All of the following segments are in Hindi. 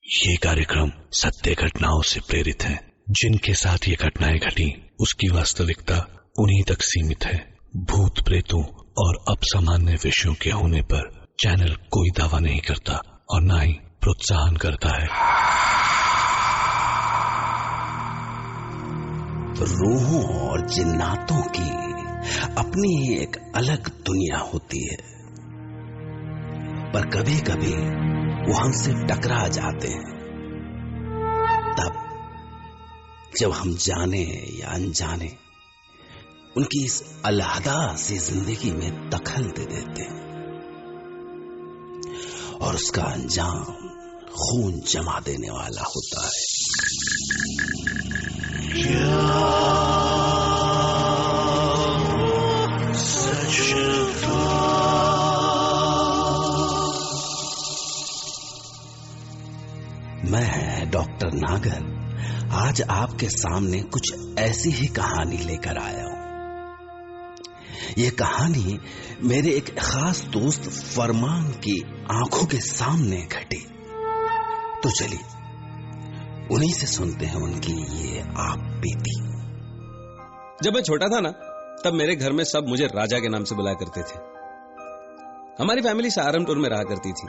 ये कार्यक्रम सत्य घटनाओं से प्रेरित है। जिनके साथ ये घटनाएं घटी उसकी वास्तविकता उन्हीं तक सीमित है। भूत प्रेतों और असामान्य विषयों के होने पर चैनल कोई दावा नहीं करता और न ही प्रोत्साहन करता है। रूहों और जिन्नातों की अपनी एक अलग दुनिया होती है, पर कभी कभी वो हमसे टकरा जाते हैं। तब जब हम जाने या अनजाने उनकी इस अलहदा सी जिंदगी में दखल दे देते हैं और उसका अंजाम खून जमा देने वाला होता है। मैं डॉक्टर नागर आज आपके सामने कुछ ऐसी ही कहानी लेकर आया हूं। यह कहानी मेरे एक खास दोस्त फरमान की आंखों के सामने घटी। तो चलिए उन्हीं से सुनते हैं उनकी ये आप बीती। जब मैं छोटा था ना, तब मेरे घर में सब मुझे राजा के नाम से बुलाया करते थे। हमारी फैमिली सहारनपुर में रहा करती थी,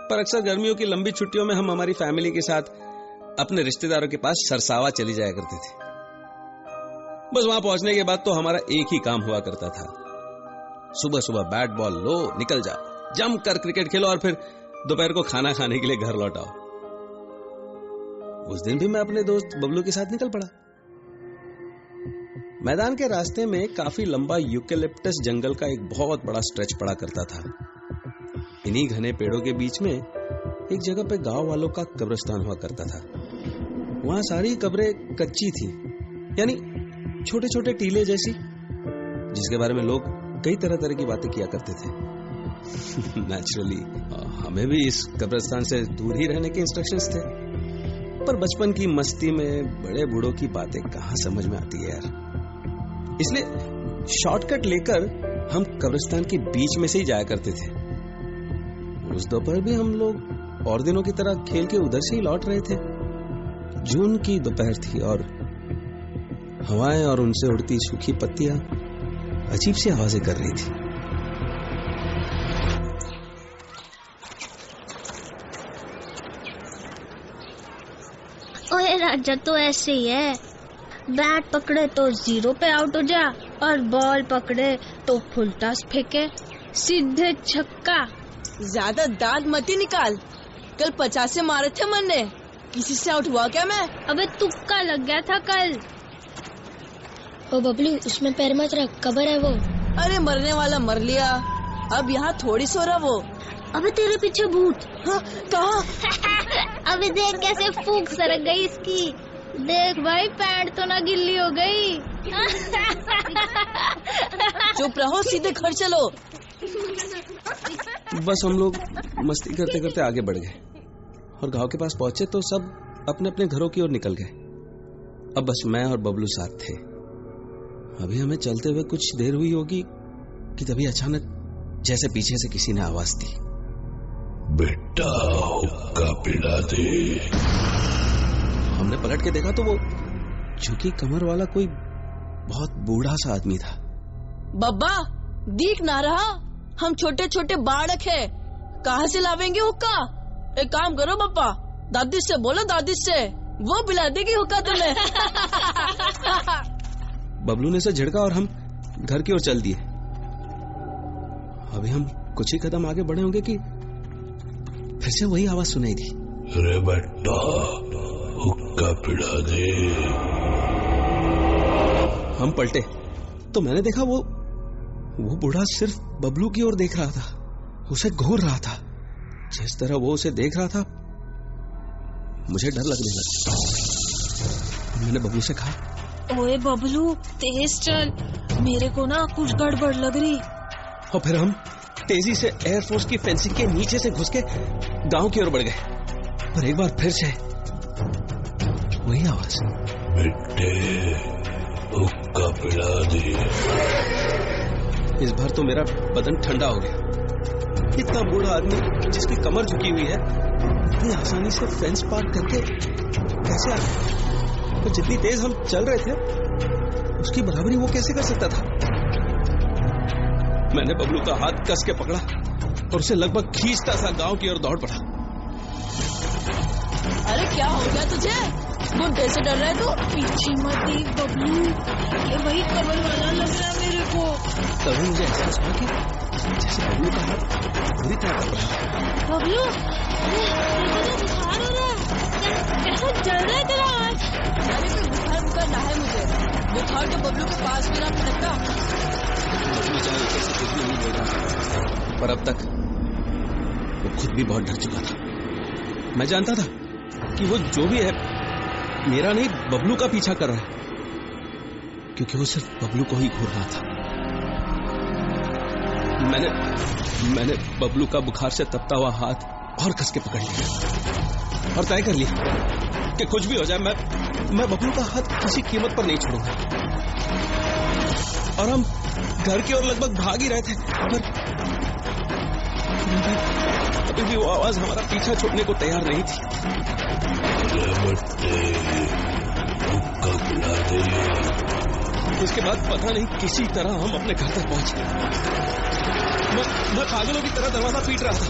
पर अक्सर गर्मियों की लंबी छुट्टियों में हम हमारी फैमिली के साथ अपने रिश्तेदारों के पास सरसावा चली जाया करते थे। बस वहां पहुंचने के बाद तो हमारा एक ही काम हुआ करता था, सुबह सुबह बैट बॉल लो, निकल जाओ, जम कर क्रिकेट खेलो और फिर दोपहर को खाना खाने के लिए घर लौट आओ। उस दिन भी मैं अपने दोस्त बबलू के साथ निकल पड़ा। मैदान के रास्ते में काफी लंबा यूकेलिप्टस जंगल का एक बहुत बड़ा स्ट्रेच पड़ा करता था। इन्हीं घने पेड़ों के बीच में एक जगह पे गांव वालों का कब्रिस्तान हुआ करता था। वहां सारी कब्रें कच्ची थी, यानी छोटे छोटे टीले जैसी, जिसके बारे में लोग कई तरह तरह की बातें किया करते थे। नेचुरली हमें भी इस कब्रिस्तान से दूर ही रहने के इंस्ट्रक्शंस थे, पर बचपन की मस्ती में बड़े बूढ़ों की बातें कहां समझ में आती है यार। इसलिए शॉर्टकट लेकर हम कब्रिस्तान के बीच में से ही जाया करते थे। उस दोपहर भी हम लोग और दिनों की तरह खेल के उधर से ही लौट रहे थे। जून की दोपहर थी और हवाएं और उनसे उड़ती सूखी पत्तियां अजीब सी आवाजें कर रही थी। ओए राजा तो ऐसे ही है, बैट पकड़े तो 0 पे आउट हो जा और बॉल पकड़े तो फुल टॉस फेंके, सीधे छक्का। ज्यादा दांत मत ही निकाल, कल 50 मारे थे मैंने, किसी से आउट हुआ क्या मैं? अबे तुक्का लग गया था कल। ओ बबलू, उसमें पैर मत रख, कबर है वो। अरे मरने वाला मर लिया, अब यहाँ थोड़ी सो रहा वो। अबे तेरे पीछे भूत। हाँ, कहाँ? अबे देख कैसे फूंक सरक गई इसकी। देख भाई, पैंट तो ना गिल्ली हो गई। चुप रहो, सीधे घर चलो। बस हम लोग मस्ती करते करते आगे बढ़ गए और गांव के पास पहुंचे तो सब अपने अपने घरों की ओर निकल गए। अब बस मैं और बबलू साथ थे। अभी हमें चलते हुए कुछ देर हुई होगी कि तभी अचानक जैसे पीछे से किसी ने आवाज दी, बेटा हुक्का पिला दे। हमने पलट के देखा तो वो झुकी कमर वाला कोई बहुत बूढ़ा सा आदमी था। बब्बा दिख ना रहा, हम छोटे छोटे बाड़क है, कहाँ से लावेंगे हुक्का? एक काम करो बप्पा, दादी से बोलो, दादी से, वो पिला देगी हुक्का तुम्हें। बबलू ने से झिड़का और हम घर की ओर चल दिए। अभी हम कुछ ही कदम आगे बढ़े होंगे कि फिर से वही आवाज सुनाई दी, अरे बेटा हुक्का पिला दे। हम पलटे तो मैंने देखा वो बूढ़ा सिर्फ बबलू की ओर देख रहा था, उसे घूर रहा था। जिस तरह वो उसे देख रहा था मुझे डर लगने लगा। मैंने बबलू से कहा, ओए बबलू तेज चल, मेरे को ना कुछ गड़बड़ लग रही। और फिर हम तेजी से एयरफोर्स की फेंसिंग के नीचे से घुस के गांव की ओर बढ़ गए। पर एक बार फिर से वही आवाज, बेटे हुक्का पिला दे। इस बार तो मेरा बदन ठंडा हो गया। इतना बूढ़ा आदमी जिसकी कमर झुकी हुई है, इतनी आसानी से फेंस पार करके कैसे आ गया? तो जितनी तेज हम चल रहे थे उसकी बराबरी वो कैसे कर सकता था? मैंने बबलू का हाथ कस के पकड़ा और उसे लगभग खींचता सा गांव की ओर दौड़ पड़ा। अरे क्या हो गया तुझे? बुड्ढे से डर रहा है तू? पीछे मत देख बबलू, ये वही कमल वाला लग रहा है मेरे को। तभी मुझे एहसास हुआ कि जैसे बबलू का हाथ पूरी तरह कपड़ा है। बबलू, तेरे को तो बुखार हो रहा है, कैसा जल रहा है तेरा हाथ? अरे कोई बुखार ना है मुझे, बुखार तो बबलू के पास भी ना पड़ता। बबलू चाहे ऊपर से कुछ भी नहीं बोल रहा, पर अब तक वो खुद भी बहुत डर चुका था। मैं जानता था कि वो जो भी है मेरा नहीं बबलू का पीछा कर रहा है, क्योंकि वो सिर्फ बबलू को ही घूर रहा था। मैंने बबलू का बुखार से तपता हुआ हाथ और कस के पकड़ लिया और तय कर लिया कि कुछ भी हो जाए मैं बबलू का हाथ किसी कीमत पर नहीं छोड़ूंगा। और हम घर की ओर लगभग भाग ही रहे थे, पर अभी भी वो आवाज हमारा पीछा छोड़ने को तैयार नहीं थी। उसके बाद पता नहीं किसी तरह हम अपने घर तक पहुंचे। मैं पागलों की तरह दरवाजा पीट रहा था।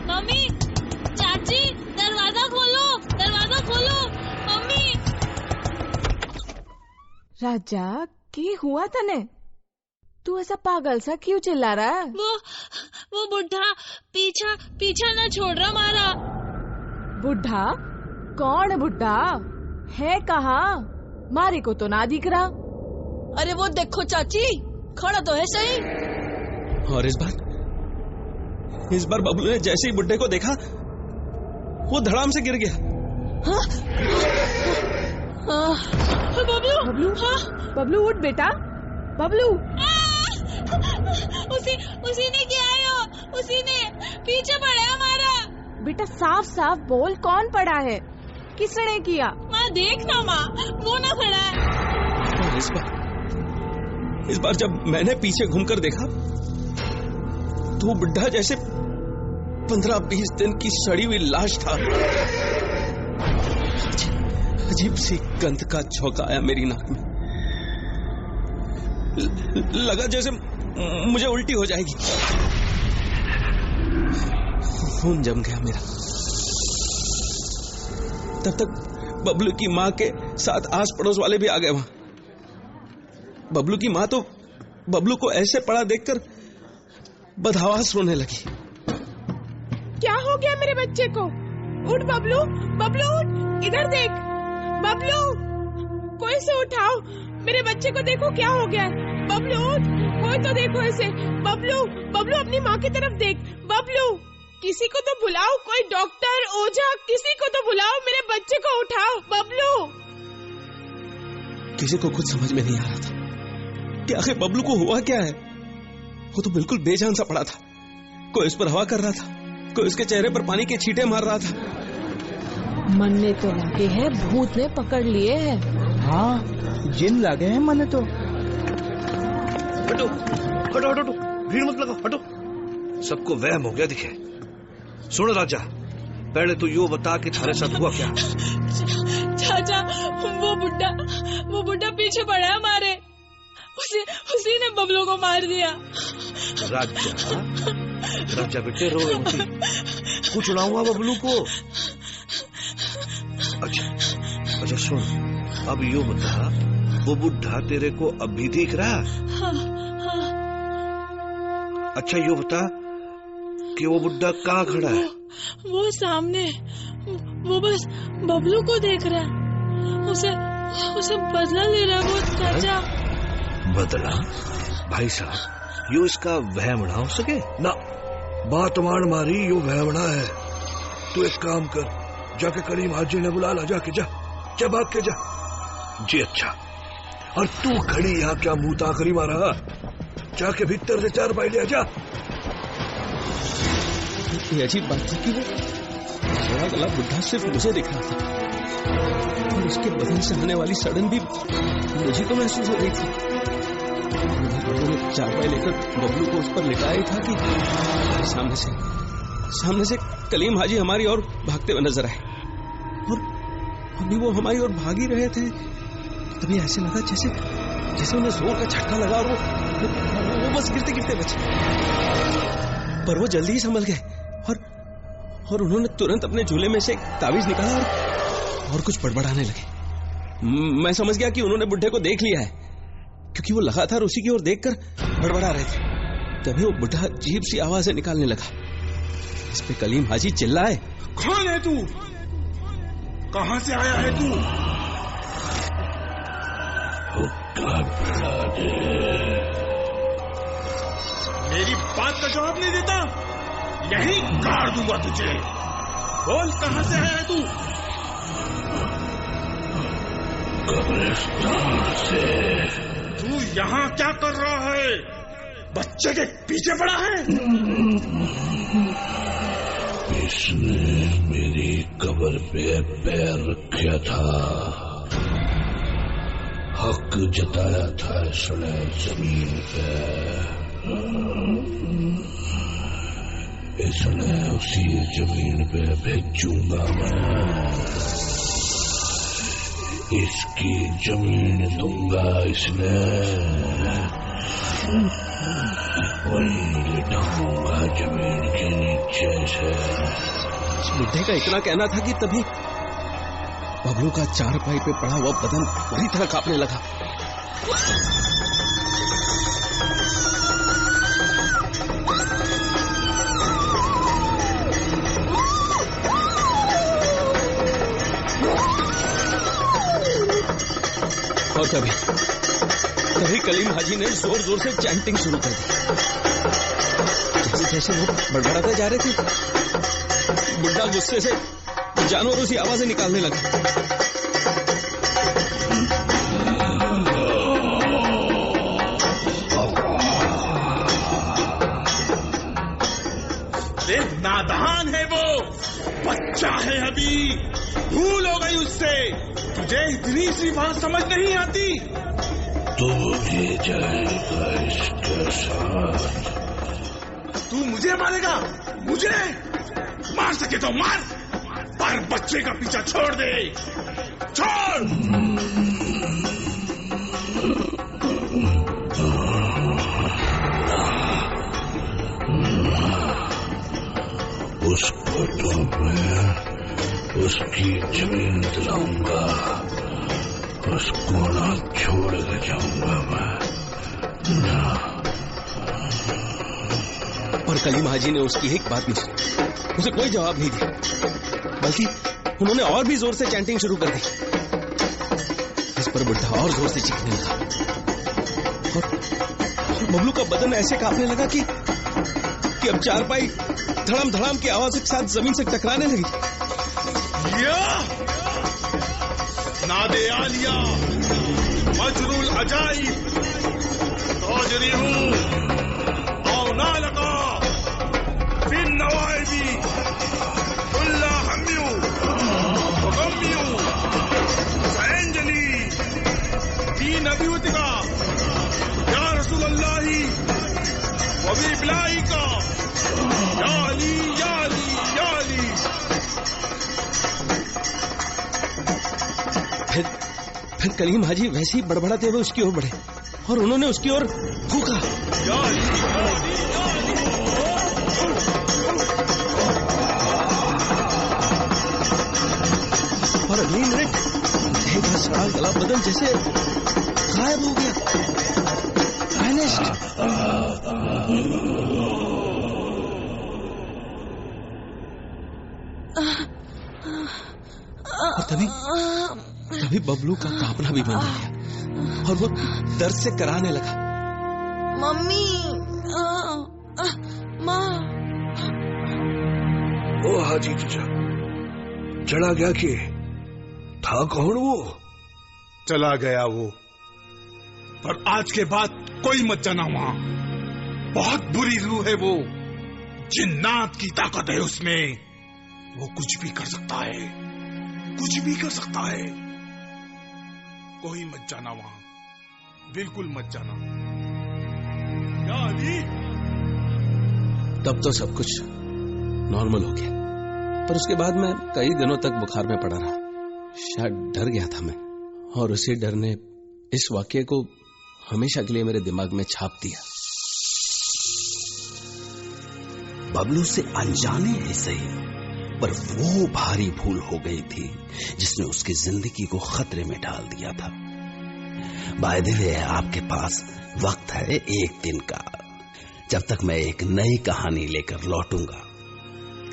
मम्मी, चाची, दरवाजा खोलो, मम्मी। राजा, की हुआ तने? तू ऐसा पागल सा क्यों चिल्ला रहा है? वो बुढ़ा पीछा ना छोड़ रहा हमारा। बुढ़ा? कौन बुढ़ा है? कहाँ? मारे को तो ना दिख रहा। अरे वो देखो चाची, खड़ा तो है सही। और इस बार बबलू ने जैसे ही बुड्ढे को देखा वो धड़ाम से गिर गया। बबलू उठ बेटा, बबलू। उसी ने किया है, उसी ने पीछे पड़ा हमारा। बेटा साफ साफ बोल, कौन पड़ा है? किसने किया? माँ देखना, माँ वो ना खड़ा है। और इस बार जब मैंने पीछे घूमकर देखा तो वो बुड्ढा जैसे 15-20 दिन की सड़ी हुई लाश था। अजीब सी गंध का झोंका आया मेरी नाक में। लगा जैसे मुझे उल्टी हो जाएगी। खून जम गया मेरा। तब तक बबलू की माँ के साथ आस पड़ोस वाले भी आ गए वहां। बबलू की माँ तो बबलू को ऐसे पड़ा देखकर बदहवास रोने लगी। क्या हो गया मेरे बच्चे को? उठ बबलू, बबलू उठ, इधर देख। बबलू, कोई से उठाओ, मेरे बच्चे को देखो क्या हो गया है। बबलू उठ, कोई तो देखो इसे। बबलू अपनी माँ की तरफ देख। बबलू, किसी को तो बुलाओ, कोई डॉक्टर, ओझा, किसी को तो बुलाओ, मेरे बच्चे को उठाओ। बबलू। किसी को कुछ समझ में नहीं आ रहा था कि आखिर बबलू को हुआ क्या है। वो तो बिल्कुल बेजान सा पड़ा था। कोई उस पर हवा कर रहा था, कोई उसके चेहरे पर पानी के छींटे मार रहा था। मन ने तो लागे है भूत ने पकड़ लिए है। हाँ, जिन लागे हैं मन तो। हटो हटो हटो, भीड़ मत लगाओ, हटो। सबको वहम हो गया दिखे। सुन राजा, पहले तो यो बता कि थारे साथ हुआ क्या? चाचा, वो बुढ़ा पीछे पड़ा है हमारे। उसी ने बबलू को मार दिया। राजा बेटे रो रही, कुछ ना हुआ बबलू को? अच्छा सुन, अब यो बता, वो बुढ़ा तेरे को अभी दिख रहा? हाँ। अच्छा यो बता कि वो बुढ़ा कहाँ खड़ा है? वो सामने, वो बस बबलू को देख रहा है। उसे बदला ले रहा है वो चाचा। बदला? भाई साहब, यो इसका वहम ना हो सके ना। बात मान मारी, यो वहमना है। तू एक काम कर, जाके करीम हाजी ने बुला ला, जाके जा भाग के जा। जी अच्छा। और तू खड़ी यहाँ क्या मुंह ताकरी मारा? जाके भीतर से 4 पाई ले जा। ये अजीब बात थी कि वो बड़ा गला बुढ़ा सिर्फ मुझे दिख रहा था और उसके बदन से आने वाली सड़न भी मुझे तो महसूस हो रही थी। उन्होंने 4 पाई लेकर बबलू को उस पर लिटाया था कि सामने से सामने से कलीम हाजी हमारी ओर भागते हुए नजर आए और अभी वो हमारी ओर भाग ही रहे थे। तभी ऐसे लगा जैसे उन्हें जोर का झटका लगा और वो बस गिरते गिरते बचे। पर वो जल्दी ही संभल गए और उन्होंने तुरंत अपने झूले में से एक तावीज निकाला और कुछ बड़बड़ाने लगे। मैं समझ गया कि उन्होंने बुढ़े को देख लिया है, क्योंकि वो लगातार उसी की ओर देखकर बड़बड़ा रहे थे। तभी वो बुढ़ा अजीब सी आवाजें निकालने लगा। इस पे कलीम हाजी चिल्लाए, कौन है तू? कहां से आया है तू? मेरी बात का जवाब नहीं देता, यही गाड़ दूंगा तुझे। बोल, कहां से आया है तू? कब्रिस्तान से। तू यहाँ क्या कर रहा है? बच्चे के पीछे पड़ा है? इसने मेरी कब्र पे पैर रखा था, हक जताया था इसने जमीन पे। इसने उसी जमीन पे भेजूंगा मैं। इसकी जमीन दूंगा इसने, वही लिटाऊंगा जमीन के नीचे से। इस बुढ़े का इतना कहना था कि तभी बबलू का चारपाई पे पड़ा हुआ बदन पूरी तरह कांपने लगा। और तभी कलीम हाजी ने जोर जोर से चैंटिंग शुरू कर दी। जैसे जैसे वो बड़बड़ाते जा रहे थे, बुढ़ा गुस्से से जानवरों सी आवाजें निकालने लगा। देख, नादान है वो, बच्चा है अभी, भूल हो गई उससे। तुझे इतनी सी बात समझ नहीं आती? तू भी जाएगा इसके साथ। तू मुझे मारेगा? मुझे मार सके तो मार, पर बच्चे का पीछा छोड़ दे, छोड़। उसको तो मैं उसकी जमीन दिलाऊंगा, उसको ना छोड़ के जाऊंगा मैं ना। और कलीम हाजी ने उसकी एक बात नहीं सुनी, उसे कोई जवाब नहीं दिया, बल्कि उन्होंने और भी जोर से चैंटिंग शुरू कर दी। इस पर बुढ़ा और जोर से चीखने लगा और बबलू का बदन ऐसे कांपने लगा कि अब चारपाई धड़ाम धड़ाम की आवाज के साथ जमीन से टकराने लगी। नादे आलिया मजरूल अजाइब तोजरी हूँ औना लगा फिर नवाइबी उल्ला हम्यू गम्यू सैंजली तीन अभिवतिका या रसूल अल्लाही वबी बिलाई का या अली या अली या अली। फिर कलीम हाजी वैसे ही बड़बड़ाते हुए उसकी ओर बढ़े और उन्होंने उसकी ओर फूंका। और अगली मिनट का सड़ा गला बदन जैसे गायब हो गया। और तभी बबलू का कांपना भी बंद हो गया और वो दर्द से कराने लगा। मम्मी, माँ। ओ हाजी तुझा चला गया कि था कौन वो? चला गया वो, पर आज के बाद कोई मत जाना वहां। बहुत बुरी रूह है वो, जिन्नात की ताकत है उसमें, वो कुछ भी कर सकता है, कुछ भी कर सकता है। कोई मत जाना वहां, बिल्कुल मत जाना। या अली। तब तो सब कुछ नॉर्मल हो गया। पर उसके बाद मैं कई दिनों तक बुखार में पड़ा रहा। शायद डर गया था मैं, और उसी डर ने इस वाक्य को हमेशा के लिए मेरे दिमाग में छाप दिया। बबलू से अनजाने ही सही, पर वो भारी भूल हो गई थी जिसने उसकी जिंदगी को खतरे में डाल दिया था। बाय द वे, आपके पास वक्त है 1 दिन का। जब तक मैं एक नई कहानी लेकर लौटूंगा,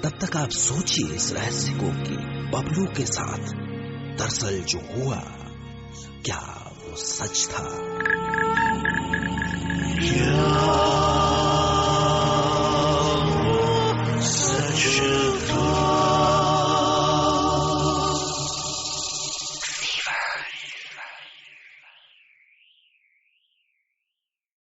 तब तक आप सोचिए इस रहस्य को कि बबलू के साथ दरअसल जो हुआ, क्या वो सच था?